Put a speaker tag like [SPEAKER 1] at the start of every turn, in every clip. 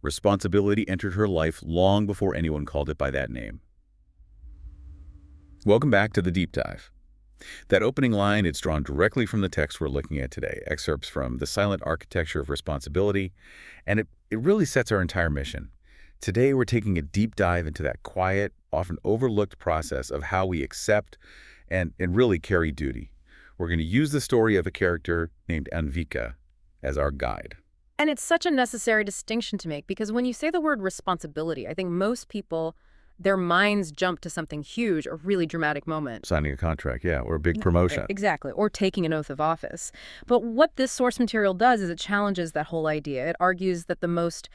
[SPEAKER 1] Responsibility entered her life long before anyone called it by that name. Welcome back to the deep dive. That opening line, it's drawn directly from the text we're looking at today, excerpts from The Silent Architecture of Responsibility, and it really sets our entire mission. Today, we're taking a deep dive into that quiet, often overlooked process of how we accept and really carry duty. We're going to use the story of a character named Anvika as our guide.
[SPEAKER 2] And it's such a necessary distinction to make because when you say the word responsibility, I think most people, their minds jump to something huge, a really dramatic moment.
[SPEAKER 1] Signing a contract, yeah, or a big promotion.
[SPEAKER 2] Exactly, or taking an oath of office. But what this source material does is it challenges that whole idea. It argues that the most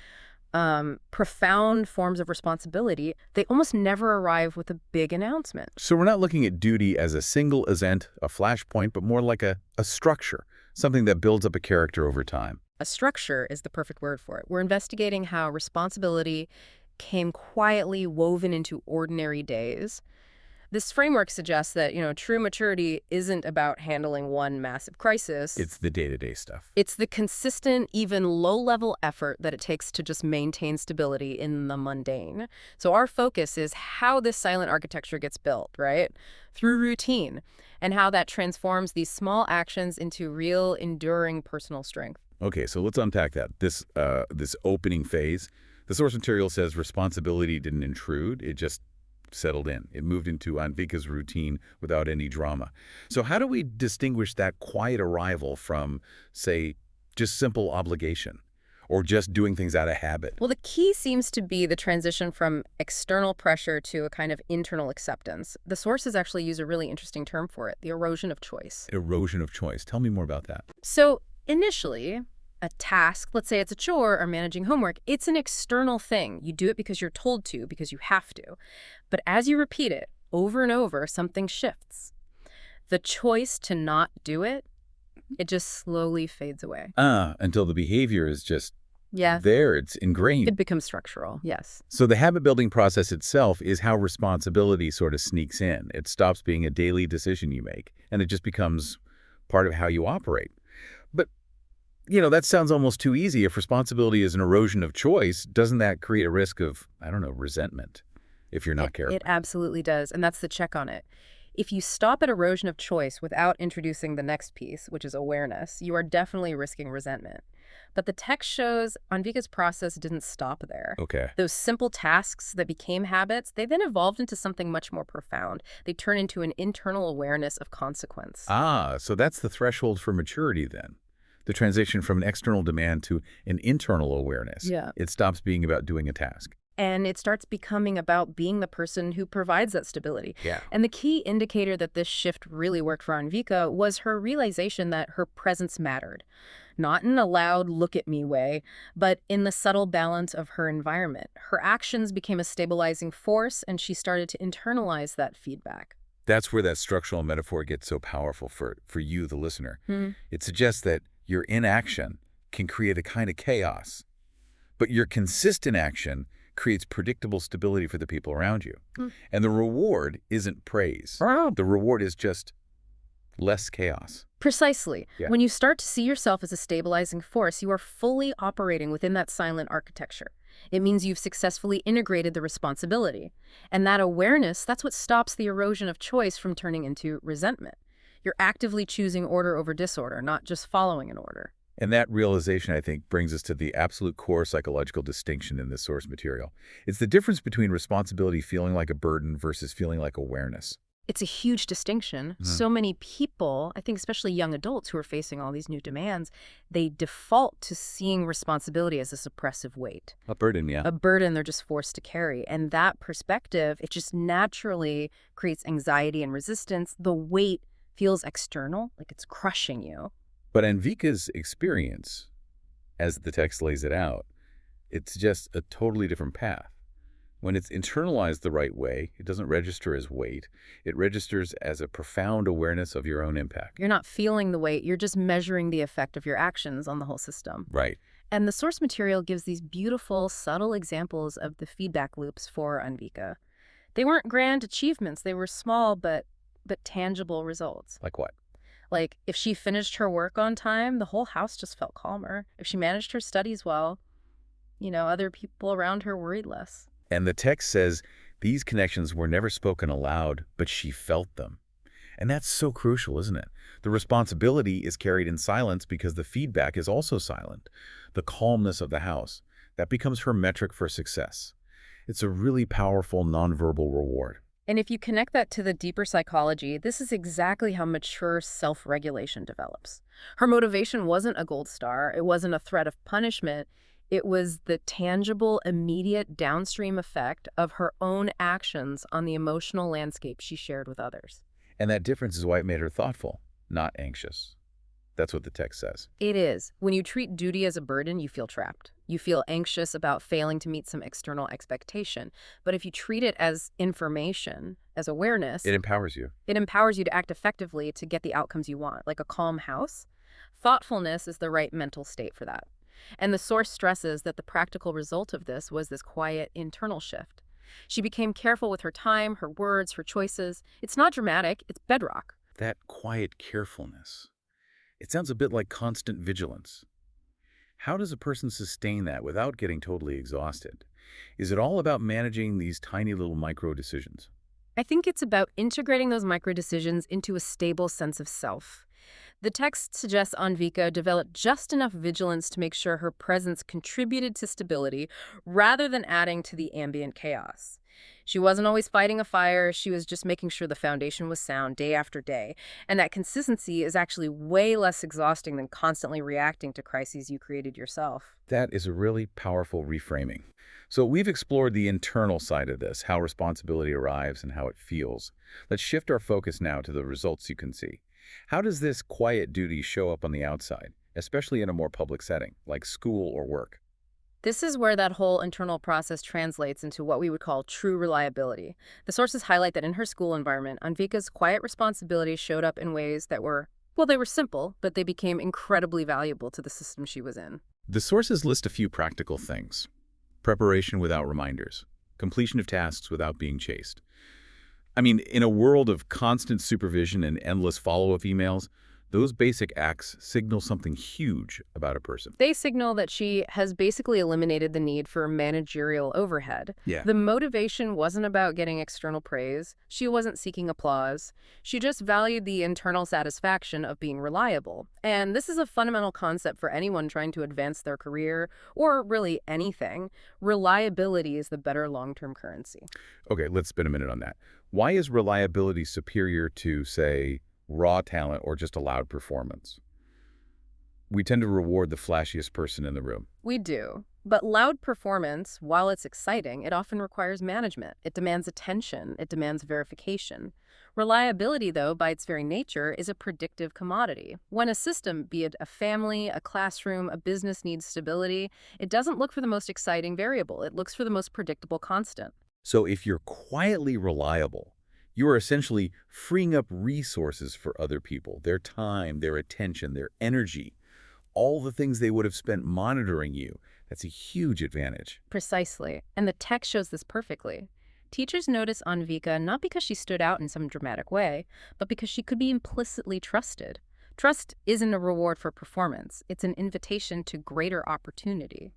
[SPEAKER 2] profound forms of responsibility, they almost never arrive with a big announcement.
[SPEAKER 1] So we're not looking at duty as a single event, a flashpoint, but more like a structure, something that builds up a character over time.
[SPEAKER 2] A structure is the perfect word for it. We're investigating how responsibility came quietly woven into ordinary days. This framework suggests that, true maturity isn't about handling one massive crisis.
[SPEAKER 1] It's the day-to-day stuff.
[SPEAKER 2] It's the consistent, even low-level effort that it takes to just maintain stability in the mundane. So our focus is how this silent architecture gets built, right? Through routine, and how that transforms these small actions into real, enduring personal strength.
[SPEAKER 1] Okay, so let's unpack that. This opening phase, the source material says responsibility didn't intrude. It just settled in. It moved into Anvika's routine without any drama. So how do we distinguish that quiet arrival from, say, just simple obligation or just doing things out of habit?
[SPEAKER 2] Well, the key seems to be the transition from external pressure to a kind of internal acceptance. The sources actually use a really interesting term for it, the erosion of choice.
[SPEAKER 1] Erosion of choice. Tell me more about that.
[SPEAKER 2] So initially, a task, let's say it's a chore or managing homework, it's an external thing. You do it because you're told to, because you have to. But as you repeat it over and over, something shifts. The choice to not do it, it just slowly fades away.
[SPEAKER 1] Until the behavior is just there, it's ingrained.
[SPEAKER 2] It becomes structural, yes.
[SPEAKER 1] So the habit-building process itself is how responsibility sort of sneaks in. It stops being a daily decision you make, and it just becomes part of how you operate. But that sounds almost too easy. If responsibility is an erosion of choice, doesn't that create a risk of, resentment if you're not careful?
[SPEAKER 2] It absolutely does, and that's the check on it. If you stop at erosion of choice without introducing the next piece, which is awareness, you are definitely risking resentment. But the text shows Anvika's process didn't stop there.
[SPEAKER 1] Okay.
[SPEAKER 2] Those simple tasks that became habits, they then evolved into something much more profound. They turn into an internal awareness of consequence.
[SPEAKER 1] So that's the threshold for maturity then. The transition from an external demand to an internal awareness.
[SPEAKER 2] Yeah.
[SPEAKER 1] It stops being about doing a task.
[SPEAKER 2] And it starts becoming about being the person who provides that stability.
[SPEAKER 1] Yeah.
[SPEAKER 2] And the key indicator that this shift really worked for Anvika was her realization that her presence mattered. Not in a loud look-at-me way, but in the subtle balance of her environment. Her actions became a stabilizing force, and she started to internalize that feedback.
[SPEAKER 1] That's where that structural metaphor gets so powerful for you, the listener. It suggests that your inaction can create a kind of chaos, but your consistent action creates predictable stability for the people around you. And the reward isn't praise. The reward is just less chaos.
[SPEAKER 2] Precisely.
[SPEAKER 1] Yeah.
[SPEAKER 2] When you start to see yourself as a stabilizing force, you are fully operating within that silent architecture. It means you've successfully integrated the responsibility. And that awareness, that's what stops the erosion of choice from turning into resentment. You're actively choosing order over disorder, not just following an order.
[SPEAKER 1] And that realization, I think, brings us to the absolute core psychological distinction in this source material. It's the difference between responsibility feeling like a burden versus feeling like awareness.
[SPEAKER 2] It's a huge distinction. So many people, I think especially young adults who are facing all these new demands, they default to seeing responsibility as a suppressive weight.
[SPEAKER 1] A burden, yeah.
[SPEAKER 2] A burden they're just forced to carry. And that perspective, it just naturally creates anxiety and resistance. The weight feels external, like it's crushing you.
[SPEAKER 1] But Anvika's experience, as the text lays it out, it's just a totally different path. When it's internalized the right way, it doesn't register as weight. It registers as a profound awareness of your own impact.
[SPEAKER 2] You're not feeling the weight, you're just measuring the effect of your actions on the whole system.
[SPEAKER 1] Right.
[SPEAKER 2] And the source material gives these beautiful, subtle examples of the feedback loops for Anvika. They weren't grand achievements, they were small but tangible results.
[SPEAKER 1] Like what?
[SPEAKER 2] Like, if she finished her work on time, the whole house just felt calmer. If she managed her studies well, Other people around her worried less.
[SPEAKER 1] And the text says these connections were never spoken aloud, but she felt them. And that's so crucial, isn't it? The responsibility is carried in silence because the feedback is also silent. The calmness of the house, that becomes her metric for success. It's a really powerful nonverbal reward.
[SPEAKER 2] And if you connect that to the deeper psychology, this is exactly how mature self-regulation develops. Her motivation wasn't a gold star. It wasn't a threat of punishment. It was the tangible, immediate downstream effect of her own actions on the emotional landscape she shared with others.
[SPEAKER 1] And that difference is why it made her thoughtful, not anxious. That's what the text says.
[SPEAKER 2] It is. When you treat duty as a burden, you feel trapped. You feel anxious about failing to meet some external expectation. But if you treat it as information, as awareness,
[SPEAKER 1] It empowers you.
[SPEAKER 2] it empowers you to act effectively to get the outcomes you want, like a calm house. Thoughtfulness is the right mental state for that. And the source stresses that the practical result of this was this quiet internal shift. She became careful with her time, her words, her choices. It's not dramatic, it's bedrock.
[SPEAKER 1] That quiet carefulness. It sounds a bit like constant vigilance. How does a person sustain that without getting totally exhausted? Is it all about managing these tiny little micro decisions?
[SPEAKER 2] I think it's about integrating those micro decisions into a stable sense of self. The text suggests Anvika developed just enough vigilance to make sure her presence contributed to stability rather than adding to the ambient chaos. She wasn't always fighting a fire, she was just making sure the foundation was sound day after day. And that consistency is actually way less exhausting than constantly reacting to crises you created yourself.
[SPEAKER 1] That is a really powerful reframing. So we've explored the internal side of this, how responsibility arrives and how it feels. Let's shift our focus now to the results you can see. How does this quiet duty show up on the outside, especially in a more public setting, like school or work?
[SPEAKER 2] This is where that whole internal process translates into what we would call true reliability. The sources highlight that in her school environment, Anvika's quiet responsibilities showed up in ways that were, well, they were simple, but they became incredibly valuable to the system she was in.
[SPEAKER 1] The sources list a few practical things. Preparation without reminders. Completion of tasks without being chased. I mean, in a world of constant supervision and endless follow-up emails, those basic acts signal something huge about a person.
[SPEAKER 2] They signal that she has basically eliminated the need for managerial overhead.
[SPEAKER 1] Yeah.
[SPEAKER 2] The motivation wasn't about getting external praise. She wasn't seeking applause. She just valued the internal satisfaction of being reliable. And this is a fundamental concept for anyone trying to advance their career, or really anything. Reliability is the better long-term currency.
[SPEAKER 1] Okay, let's spend a minute on that. Why is reliability superior to, say, raw talent or just a loud performance? We tend to reward the flashiest person in the room.
[SPEAKER 2] We do. But loud performance, while it's exciting, it often requires management. It demands attention. It demands verification. Reliability, though, by its very nature, is a predictive commodity. When a system, be it a family, a classroom, a business, needs stability, it doesn't look for the most exciting variable. It looks for the most predictable constant.
[SPEAKER 1] So if you're quietly reliable, you are essentially freeing up resources for other people, their time, their attention, their energy, all the things they would have spent monitoring you. That's a huge advantage.
[SPEAKER 2] Precisely. And the text shows this perfectly. Teachers notice Anvika not because she stood out in some dramatic way, but because she could be implicitly trusted. Trust isn't a reward for performance. It's an invitation to greater opportunity.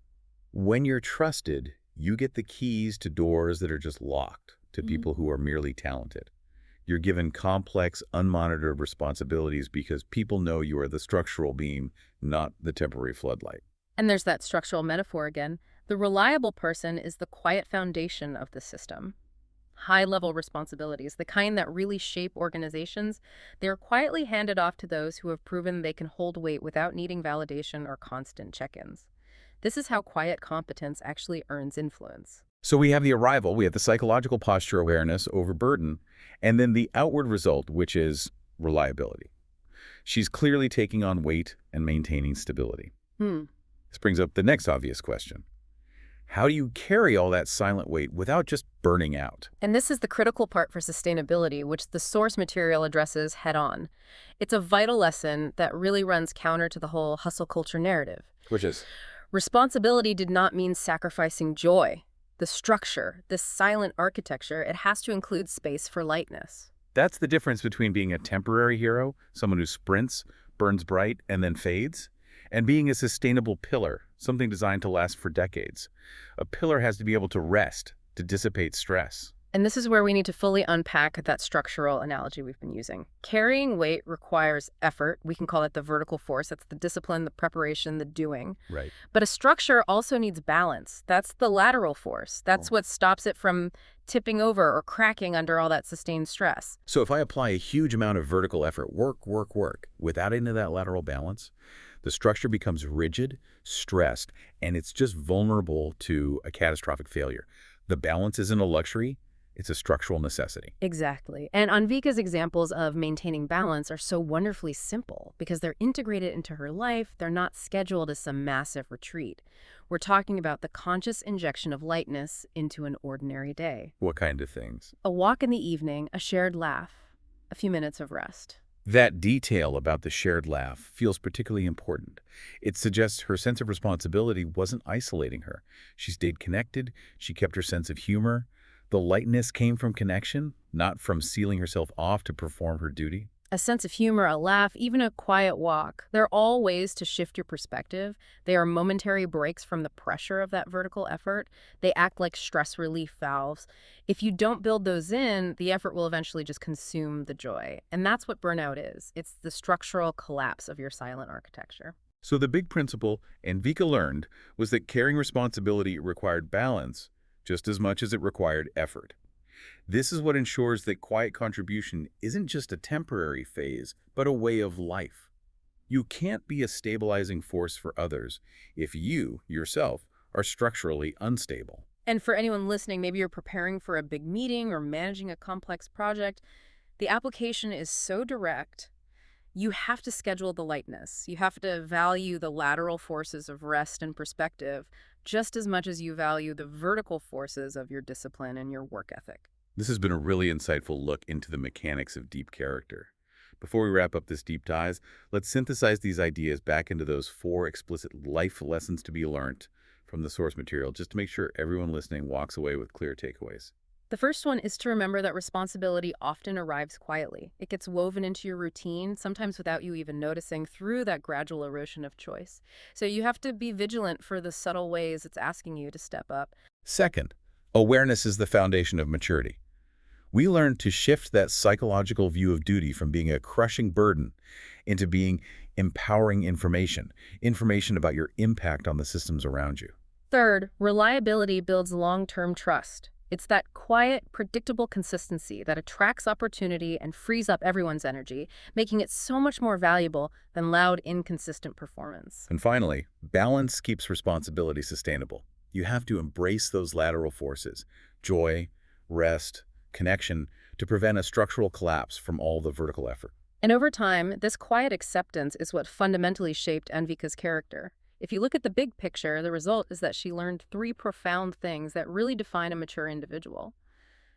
[SPEAKER 1] When you're trusted, you get the keys to doors that are just locked to people who are merely talented. You're given complex, unmonitored responsibilities because people know you are the structural beam, not the temporary floodlight.
[SPEAKER 2] And there's that structural metaphor again. The reliable person is the quiet foundation of the system. High-level responsibilities, the kind that really shape organizations, they're quietly handed off to those who have proven they can hold weight without needing validation or constant check-ins. This is how quiet competence actually earns influence.
[SPEAKER 1] So we have the arrival, we have the psychological posture awareness over burden, and then the outward result, which is reliability. She's clearly taking on weight and maintaining stability. This brings up the next obvious question. How do you carry all that silent weight without just burning out?
[SPEAKER 2] And this is the critical part for sustainability, which the source material addresses head-on. It's a vital lesson that really runs counter to the whole hustle culture narrative.
[SPEAKER 1] Which is?
[SPEAKER 2] Responsibility did not mean sacrificing joy. The structure, this silent architecture, it has to include space for lightness.
[SPEAKER 1] That's the difference between being a temporary hero, someone who sprints, burns bright, and then fades, And being a sustainable pillar, something designed to last for decades. A pillar has to be able to rest, to dissipate stress.
[SPEAKER 2] And this is where we need to fully unpack that structural analogy we've been using. Carrying weight requires effort. We can call it the vertical force. That's the discipline, the preparation, the doing.
[SPEAKER 1] Right.
[SPEAKER 2] But a structure also needs balance. That's the lateral force. That's what stops it from tipping over or cracking under all that sustained stress.
[SPEAKER 1] So if I apply a huge amount of vertical effort, work, without any of that lateral balance, the structure becomes rigid, stressed, and it's just vulnerable to a catastrophic failure. The balance isn't a luxury, it's a structural necessity.
[SPEAKER 2] Exactly. And Anvika's examples of maintaining balance are so wonderfully simple because they're integrated into her life. They're not scheduled as some massive retreat. We're talking about the conscious injection of lightness into an ordinary day.
[SPEAKER 1] What kind of things?
[SPEAKER 2] A walk in the evening, a shared laugh, a few minutes of rest.
[SPEAKER 1] That detail about the shared laugh feels particularly important. It suggests her sense of responsibility wasn't isolating her. She stayed connected, she kept her sense of humor. The lightness came from connection, not from sealing herself off to perform her duty.
[SPEAKER 2] A sense of humor, a laugh, even a quiet walk. They're all ways to shift your perspective. They are momentary breaks from the pressure of that vertical effort. They act like stress relief valves. If you don't build those in, the effort will eventually just consume the joy. And that's what burnout is. It's the structural collapse of your silent architecture.
[SPEAKER 1] So the big principle Anvika learned was that carrying responsibility required balance just as much as it required effort. This is what ensures that quiet contribution isn't just a temporary phase, but a way of life. You can't be a stabilizing force for others if you, yourself, are structurally unstable.
[SPEAKER 2] And for anyone listening, maybe you're preparing for a big meeting or managing a complex project, the application is so direct. You have to schedule the lightness. You have to value the lateral forces of rest and perspective just as much as you value the vertical forces of your discipline and your work ethic.
[SPEAKER 1] This has been a really insightful look into the mechanics of deep character. Before we wrap up this deep dive, let's synthesize these ideas back into those 4 explicit life lessons to be learned from the source material, just to make sure everyone listening walks away with clear takeaways.
[SPEAKER 2] The first one is to remember that responsibility often arrives quietly. It gets woven into your routine, sometimes without you even noticing, through that gradual erosion of choice. So you have to be vigilant for the subtle ways it's asking you to step up.
[SPEAKER 1] Second, awareness is the foundation of maturity. We learn to shift that psychological view of duty from being a crushing burden into being empowering information about your impact on the systems around you.
[SPEAKER 2] Third, reliability builds long-term trust. It's that quiet, predictable consistency that attracts opportunity and frees up everyone's energy, making it so much more valuable than loud, inconsistent performance.
[SPEAKER 1] And finally, balance keeps responsibility sustainable. You have to embrace those lateral forces, joy, rest, connection, to prevent a structural collapse from all the vertical effort.
[SPEAKER 2] And over time, this quiet acceptance is what fundamentally shaped Anvika's character. If you look at the big picture, the result is that she learned 3 profound things that really define a mature individual: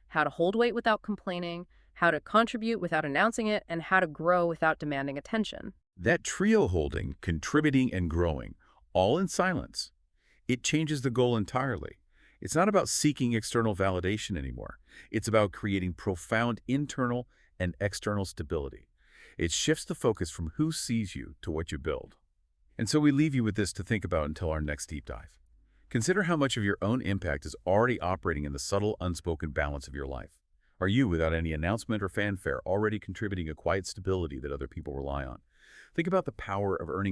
[SPEAKER 2] how to hold weight without complaining, how to contribute without announcing it, and how to grow without demanding attention.
[SPEAKER 1] That trio holding, contributing, and growing, all in silence, it changes the goal entirely. It's not about seeking external validation anymore. It's about creating profound internal and external stability. It shifts the focus from who sees you to what you build. And so we leave you with this to think about until our next deep dive. Consider how much of your own impact is already operating in the subtle, unspoken balance of your life. Are you, without any announcement or fanfare, already contributing a quiet stability that other people rely on? Think about the power of earning